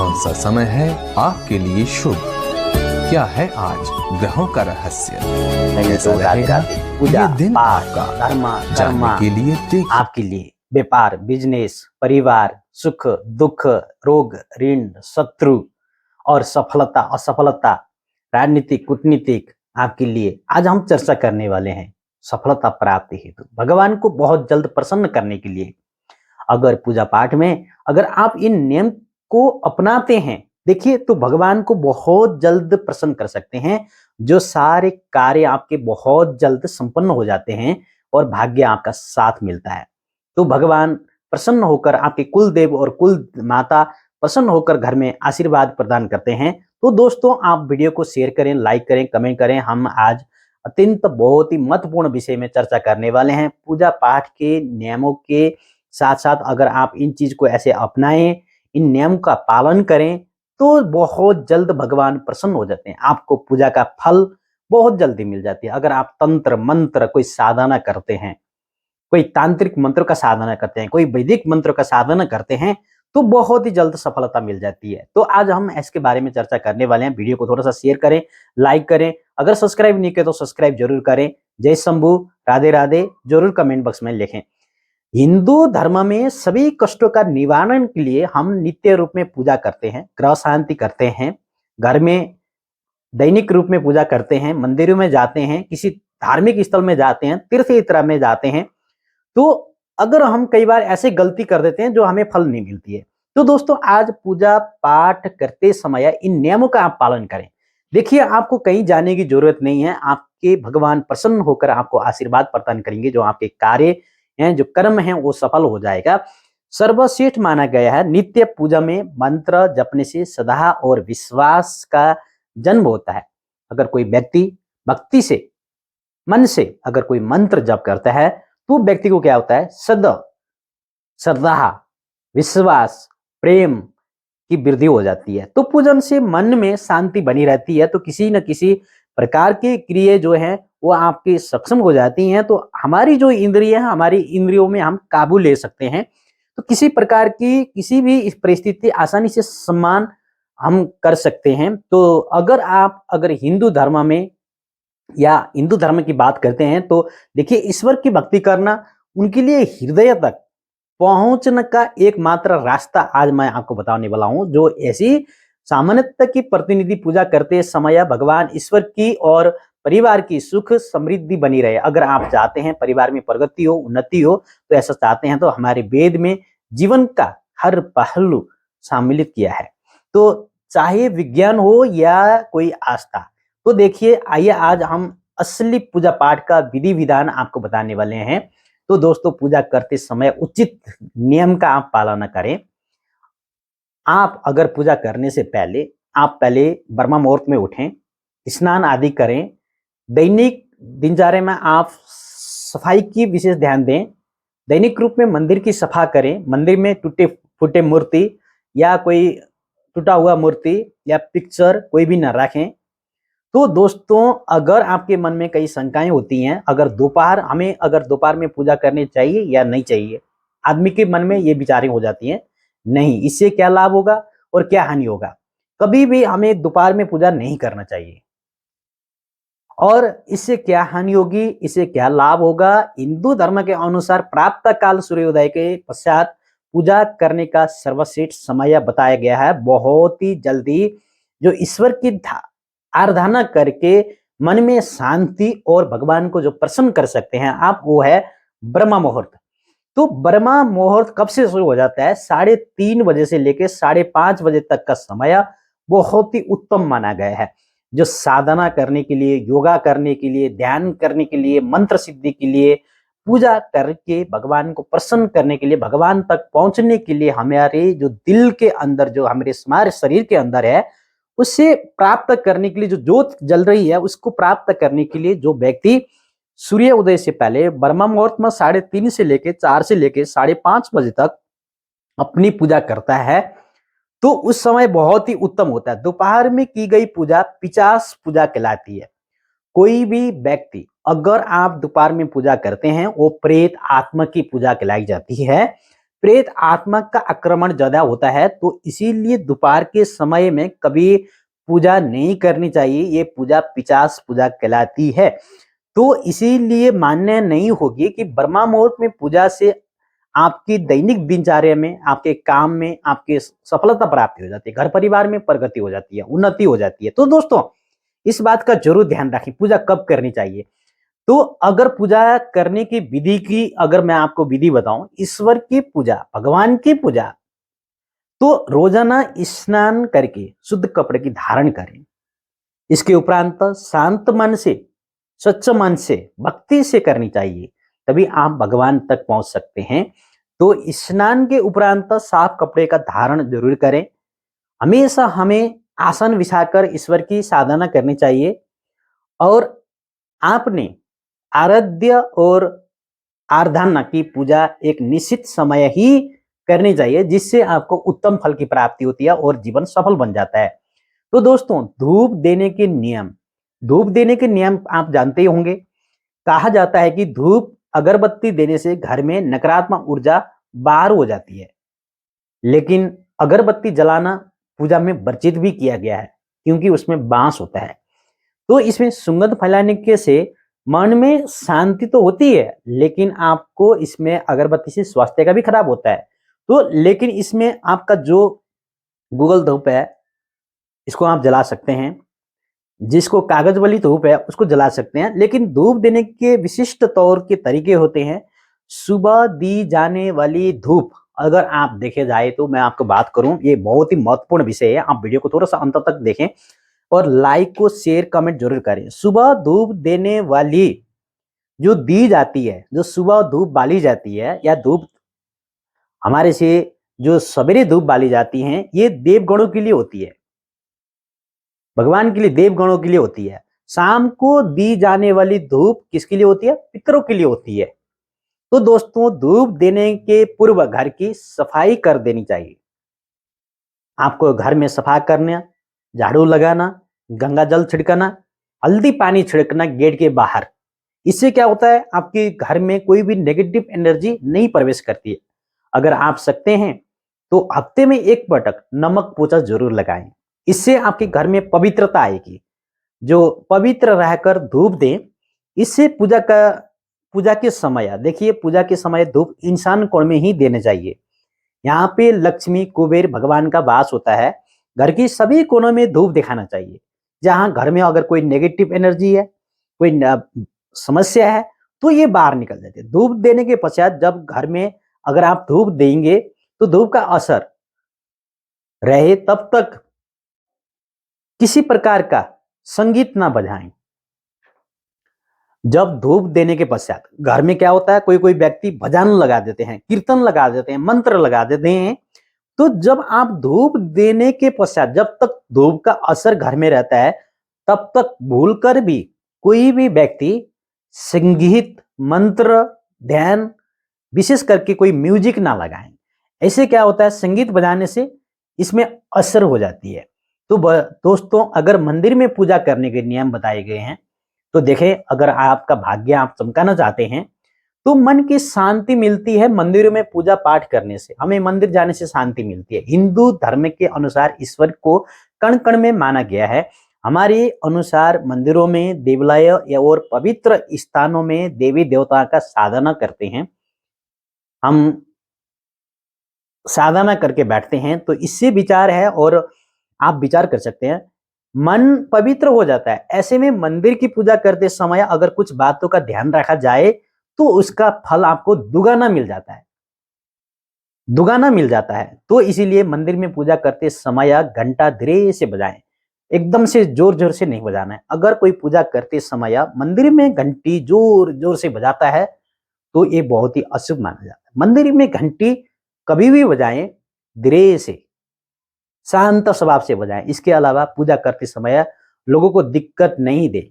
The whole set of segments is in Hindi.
कौन सा समय है आपके लिए शुभ? क्या है आज ग्रहों का रहस्य? कैसा रहेगा ये दिन आपका? जानने के लिए देखिए आपके लिए व्यापार, बिजनेस, परिवार, सुख, दुख, रोग, ऋण, शत्रु और सफलता, असफलता, राजनीतिक, कूटनीतिक आपके लिए आज हम चर्चा करने वाले हैं। सफलता प्राप्ति हेतु भगवान को बहुत जल्द प्रसन्न करने के लिए अगर पूजा पाठ में अगर आप इन नियम को अपनाते हैं, देखिए तो भगवान को बहुत जल्द प्रसन्न कर सकते हैं। जो सारे कार्य आपके बहुत जल्द संपन्न हो जाते हैं और भाग्य आपका साथ मिलता है। तो भगवान प्रसन्न होकर आपके कुल देव और कुल माता प्रसन्न होकर घर में आशीर्वाद प्रदान करते हैं। तो दोस्तों आप वीडियो को शेयर करें, लाइक करें, कमेंट करें। हम आज अत्यंत बहुत ही महत्वपूर्ण विषय में चर्चा करने वाले हैं। पूजा पाठ के नियमों के साथ साथ अगर आप इन चीज को ऐसे अपनाएं, इन नियम का पालन करें तो बहुत जल्द भगवान प्रसन्न हो जाते हैं। आपको पूजा का फल बहुत जल्दी मिल जाती है। अगर आप तंत्र मंत्र कोई साधना करते हैं, कोई तांत्रिक मंत्र का साधना करते हैं, कोई वैदिक मंत्र का साधना करते हैं तो बहुत ही जल्द सफलता मिल जाती है। तो आज हम इसके बारे में चर्चा करने वाले हैं। वीडियो को थोड़ा सा शेयर करें, लाइक करें। अगर सब्सक्राइब नहीं किया तो सब्सक्राइब जरूर करें। जय शंभू, राधे राधे जरूर कमेंट बॉक्स में लिखें। हिंदू धर्म में सभी कष्टों का निवारण के लिए हम नित्य रूप में पूजा करते हैं, ग्रह शांति करते हैं, घर में दैनिक रूप में पूजा करते हैं, मंदिरों में जाते हैं, किसी धार्मिक स्थल में जाते हैं, तीर्थ यात्रा में जाते हैं। तो अगर हम कई बार ऐसे गलती कर देते हैं जो हमें फल नहीं मिलती है, तो दोस्तों आज पूजा पाठ करते समय इन नियमों का आप पालन करें। देखिए आपको कहीं जाने की जरूरत नहीं है। आपके भगवान प्रसन्न होकर आपको आशीर्वाद प्रदान करेंगे। जो आपके कार्य हैं, जो कर्म हैं, वो सफल हो जाएगा। सर्वश्रेष्ठ माना गया है नित्य पूजा में मंत्र जपने से श्रद्धा और विश्वास का जन्म होता है। अगर कोई व्यक्ति भक्ति से मन से अगर कोई मंत्र जप करता है तो व्यक्ति को क्या होता है? श्रद्धा, विश्वास, प्रेम की वृद्धि हो जाती है। तो पूजन से मन में शांति बनी रहती है। तो किसी न किसी प्रकार की क्रिया जो है वो आपकी सक्षम हो जाती हैं। तो हमारी जो इंद्रिय है, हमारी इंद्रियों में हम काबू ले सकते हैं। तो किसी प्रकार की किसी भी इस परिस्थिति आसानी से सम्मान हम कर सकते हैं। तो अगर हिंदू धर्म में या हिंदू धर्म की बात करते हैं तो देखिए ईश्वर की भक्ति करना उनके लिए हृदय तक पहुंचने का एकमात्र रास्ता आज मैं आपको बताने वाला हूं। जो ऐसी सामान्यता की प्रतिनिधि पूजा करते समय भगवान ईश्वर की और परिवार की सुख समृद्धि बनी रहे। अगर आप चाहते हैं परिवार में प्रगति हो, उन्नति हो, तो ऐसा चाहते हैं तो हमारे वेद में जीवन का हर पहलू सम्मिलित किया है। तो चाहे विज्ञान हो या कोई आस्था। तो देखिए आइए आज हम असली पूजा पाठ का विधि विधान आपको बताने वाले हैं। तो दोस्तों पूजा करते समय उचित नियम का आप पालन करें। आप अगर पूजा करने से पहले आप पहले ब्रह्म मुहूर्त में उठें, स्नान आदि करें। दैनिक दिनचर्या में आप सफाई की विशेष ध्यान दें। दैनिक रूप में मंदिर की सफा करें। मंदिर में टूटे फूटे मूर्ति या कोई टूटा हुआ मूर्ति या पिक्चर कोई भी न रखें। तो दोस्तों अगर आपके मन में कई शंकाएं होती हैं, अगर दोपहर में पूजा करनी चाहिए या नहीं चाहिए, आदमी के मन में ये विचारें हो जाती हैं, नहीं इससे क्या लाभ होगा और क्या हानि होगा। कभी भी हमें दोपहर में पूजा नहीं करना चाहिए। और इससे क्या हानि होगी, इससे क्या लाभ होगा? हिंदू धर्म के अनुसार प्रातः काल सूर्योदय के पश्चात पूजा करने का सर्वश्रेष्ठ समय बताया गया है। बहुत ही जल्दी जो ईश्वर की आराधना करके मन में शांति और भगवान को जो प्रसन्न कर सकते हैं आप, वो है ब्रह्म मुहूर्त। तो ब्रह्म मुहूर्त कब से शुरू हो जाता है? 3:30 बजे से लेकर 5:30 बजे तक का समय बहुत ही उत्तम माना गया है। जो साधना करने के लिए, योगा करने के लिए, ध्यान करने के लिए, मंत्र सिद्धि के लिए, पूजा करके भगवान को प्रसन्न करने के लिए, भगवान तक पहुंचने के लिए हमारे जो दिल के अंदर, जो हमारे शरीर के अंदर है, उससे प्राप्त करने के लिए जो ज्योत जल रही है उसको प्राप्त करने के लिए जो व्यक्ति सूर्य उदय से पहले ब्रह्म मुहूर्त में 3:30 से लेके 4 से लेके 5:30 बजे तक अपनी पूजा करता है तो उस समय बहुत ही उत्तम होता है। दोपहर में की गई पूजा पिशाच पूजा कहलाती है। कोई भी व्यक्ति अगर आप दोपहर में पूजा करते हैं वो प्रेत आत्मा की पूजा कहलाई जाती है। प्रेत आत्मा का आक्रमण ज्यादा होता है, तो इसीलिए दोपहर के समय में कभी पूजा नहीं करनी चाहिए। ये पूजा पिशाच पूजा कहलाती है। तो इसीलिए मान्य नहीं होगी कि ब्रह्मा मुहूर्त में पूजा से आपकी दैनिक दिनचर्या में, आपके काम में, आपके सफलता प्राप्ति हो जाती है, घर परिवार में प्रगति हो जाती है, उन्नति हो जाती है। तो दोस्तों इस बात का जरूर ध्यान रखें, पूजा कब करनी चाहिए। तो अगर पूजा करने की विधि की अगर मैं आपको विधि बताऊं, ईश्वर की पूजा, भगवान की पूजा, तो रोजाना स्नान करके शुद्ध कपड़े की धारण करें। इसके उपरांत शांत मन से, स्वच्छ मन से, भक्ति से करनी चाहिए, तभी आप भगवान तक पहुंच सकते हैं। तो स्नान के उपरांत साफ कपड़े का धारण जरूर करें। हमेशा हमें आसन बिछाकर ईश्वर की साधना करनी चाहिए। और आपने आराध्य और आराधना की पूजा एक निश्चित समय ही करनी चाहिए, जिससे आपको उत्तम फल की प्राप्ति होती है और जीवन सफल बन जाता है। तो दोस्तों धूप देने के नियम, धूप देने के नियम आप जानते ही होंगे। कहा जाता है कि धूप अगरबत्ती देने से घर में नकारात्मक ऊर्जा बाहर हो जाती है, लेकिन अगरबत्ती जलाना पूजा में वर्जित भी किया गया है, क्योंकि उसमें बांस होता है। तो इसमें सुगंध फैलाने के से मन में शांति तो होती है, लेकिन आपको इसमें अगरबत्ती से स्वास्थ्य का भी खराब होता है। तो लेकिन इसमें आपका जो गूगल धूप है, इसको आप जला सकते हैं। जिसको कागज वाली धूप है उसको जला सकते हैं। लेकिन धूप देने के विशिष्ट तौर के तरीके होते हैं। सुबह दी जाने वाली धूप, अगर आप देखे जाए तो मैं आपको बात करूं, ये बहुत ही महत्वपूर्ण विषय है। आप वीडियो को थोड़ा सा अंत तक देखें और लाइक को शेयर कमेंट जरूर करें। सुबह धूप देने वाली जो दी जाती है, जो सुबह धूप बाली जाती है, या धूप हमारे से जो सवेरे धूप बाली जाती है, ये देवगणों के लिए होती है, भगवान के लिए, देवगणों के लिए होती है। शाम को दी जाने वाली धूप किसके लिए होती है? पितरों के लिए होती है। तो दोस्तों धूप देने के पूर्व घर की सफाई कर देनी चाहिए। आपको घर में सफा करना, झाड़ू लगाना, गंगा जल छिड़कना, हल्दी पानी छिड़कना गेट के बाहर। इससे क्या होता है, आपके घर में कोई भी नेगेटिव एनर्जी नहीं प्रवेश करती है। अगर आप सकते हैं तो हफ्ते में एक पटक नमक पोछा जरूर लगाएं। इससे आपके घर में पवित्रता आएगी। जो पवित्र रहकर धूप दें, इससे पूजा के समय, देखिए पूजा के समय धूप इंसान कोण में ही देने चाहिए। यहाँ पे लक्ष्मी कुबेर भगवान का वास होता है। घर की सभी कोनों में धूप दिखाना चाहिए। जहां घर में अगर कोई नेगेटिव एनर्जी है, कोई समस्या है, तो ये बाहर निकल जाती है। धूप देने के पश्चात जब घर में अगर आप धूप देंगे तो धूप का असर रहे तब तक किसी प्रकार का संगीत ना बजाएं। जब धूप देने के पश्चात घर में क्या होता है, कोई कोई व्यक्ति भजन लगा देते हैं, कीर्तन लगा देते हैं, मंत्र लगा देते हैं। तो जब आप धूप देने के पश्चात, जब तक धूप का असर घर में रहता है, तब तक भूलकर भी कोई भी व्यक्ति संगीत, मंत्र, ध्यान, विशेष करके कोई म्यूजिक ना लगाएं। ऐसे क्या होता है, संगीत बजाने से इसमें असर हो जाती है। तो दोस्तों अगर मंदिर में पूजा करने के नियम बताए गए हैं, तो देखें अगर आपका भाग्य आप चमकाना चाहते हैं तो मन की शांति मिलती है। मंदिरों में पूजा पाठ करने से हमें मंदिर जाने से शांति मिलती है। हिंदू धर्म के अनुसार ईश्वर को कण कण में माना गया है। हमारे अनुसार मंदिरों में, देवालय और पवित्र स्थानों में देवी देवताओं का साधना करते हैं। हम साधना करके बैठते हैं, तो इससे विचार है और आप विचार कर सकते हैं, मन पवित्र हो जाता है। ऐसे में मंदिर की पूजा करते समय अगर कुछ बातों का ध्यान रखा जाए तो उसका फल आपको दुगना मिल जाता है, दुगना मिल जाता है। तो इसीलिए मंदिर में पूजा करते समय घंटा धीरे से बजाएं, एकदम से जोर जोर से नहीं बजाना है। अगर कोई पूजा करते समय मंदिर में घंटी जोर जोर से बजाता है तो ये बहुत ही अशुभ माना जाता है। मंदिर में घंटी कभी भी बजाएं, धीरे से, शांत स्वभाव से बजाएं। इसके अलावा पूजा करते समय लोगों को दिक्कत नहीं दे,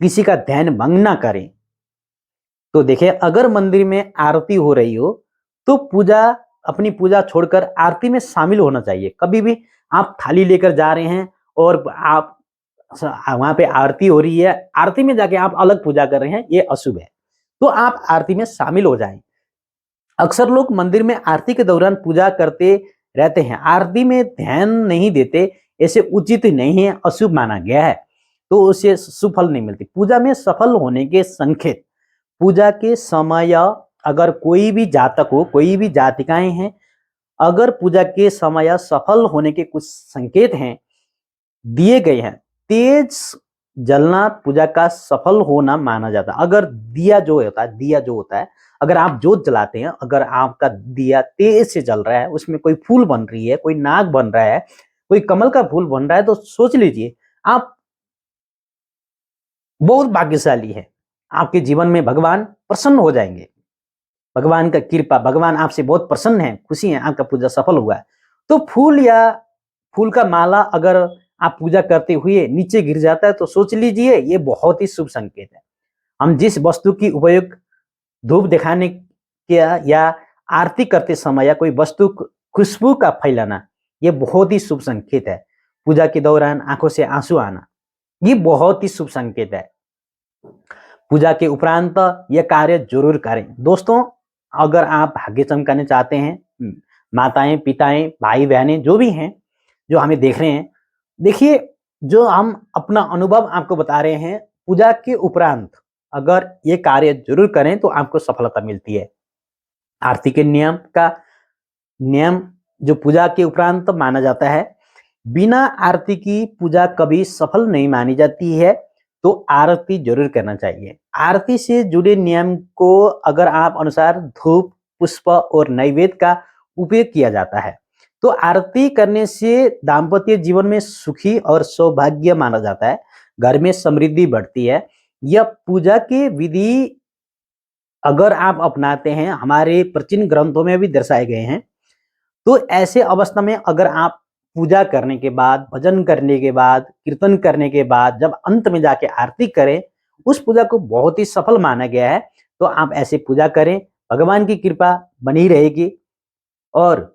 किसी का ध्यान भंग ना करें। तो देखिए अगर मंदिर में आरती हो रही हो तो अपनी पूजा छोड़कर आरती में शामिल होना चाहिए। कभी भी आप थाली लेकर जा रहे हैं और आप वहां पे आरती हो रही है, आरती में जाके आप अलग पूजा कर रहे हैं, ये अशुभ है। तो आप आरती में शामिल हो जाएं। अक्सर लोग मंदिर में आरती के दौरान पूजा करते रहते हैं, आरती में ध्यान नहीं देते, ऐसे उचित नहीं है, अशुभ माना गया है, तो उसे सुफल नहीं मिलती। पूजा में सफल होने के संकेत, पूजा के समय अगर कोई भी जातक हो, कोई भी जातिकाएं हैं, अगर पूजा के समय सफल होने के कुछ संकेत हैं, दिए गए हैं, तेज जलना पूजा का सफल होना माना जाता है। अगर दिया जो होता है, अगर आप जोत जलाते हैं, अगर आपका दिया तेज से जल रहा है, उसमें कोई फूल बन रही है, कोई नाग बन रहा है, कोई कमल का फूल बन रहा है, तो सोच लीजिए आप बहुत भाग्यशाली है। आपके जीवन में भगवान प्रसन्न हो जाएंगे, भगवान का कृपा, भगवान आपसे बहुत प्रसन्न है, खुशी है, आपका पूजा सफल हुआ है। तो फूल या फूल का माला अगर आप पूजा करते हुए नीचे गिर जाता है, तो सोच लीजिए ये बहुत ही शुभ संकेत है। हम जिस वस्तु की उपयोग धूप दिखाने क्या या आरती करते समय या कोई वस्तु खुशबू का फैलाना, ये बहुत ही शुभ संकेत है। पूजा के दौरान आंखों से आंसू आना, ये बहुत ही शुभ संकेत है। पूजा के उपरांत यह कार्य जरूर करें। दोस्तों, अगर आप भाग्य चमकाने चाहते हैं, माताएं, पिताएं, भाई बहनें जो भी हैं, जो हमें देख रहे हैं, देखिए जो हम अपना अनुभव आपको बता रहे हैं, पूजा के उपरांत अगर ये कार्य जरूर करें तो आपको सफलता मिलती है। आरती के नियम जो पूजा के उपरांत माना जाता है, बिना आरती की पूजा कभी सफल नहीं मानी जाती है, तो आरती जरूर करना चाहिए। आरती से जुड़े नियम को अगर आप अनुसार धूप, पुष्प और नैवेद्य का उपयोग किया जाता है, तो आरती करने से दाम्पत्य जीवन में सुखी और सौभाग्य माना जाता है, घर में समृद्धि बढ़ती है। यह पूजा के विधि अगर आप अपनाते हैं, हमारे प्राचीन ग्रंथों में भी दर्शाए गए हैं, तो ऐसे अवस्था में अगर आप पूजा करने के बाद, भजन करने के बाद, कीर्तन करने के बाद जब अंत में जाके आरती करें, उस पूजा को बहुत ही सफल माना गया है। तो आप ऐसे पूजा करें, भगवान की कृपा बनी रहेगी और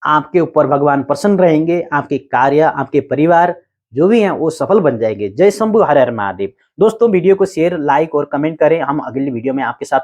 आपके ऊपर भगवान प्रसन्न रहेंगे, आपके कार्य, आपके परिवार जो भी हैं वो सफल बन जाएंगे। जय शंभू, हर हर महादेव। दोस्तों, वीडियो को शेयर, लाइक और कमेंट करें। हम अगली वीडियो में आपके साथ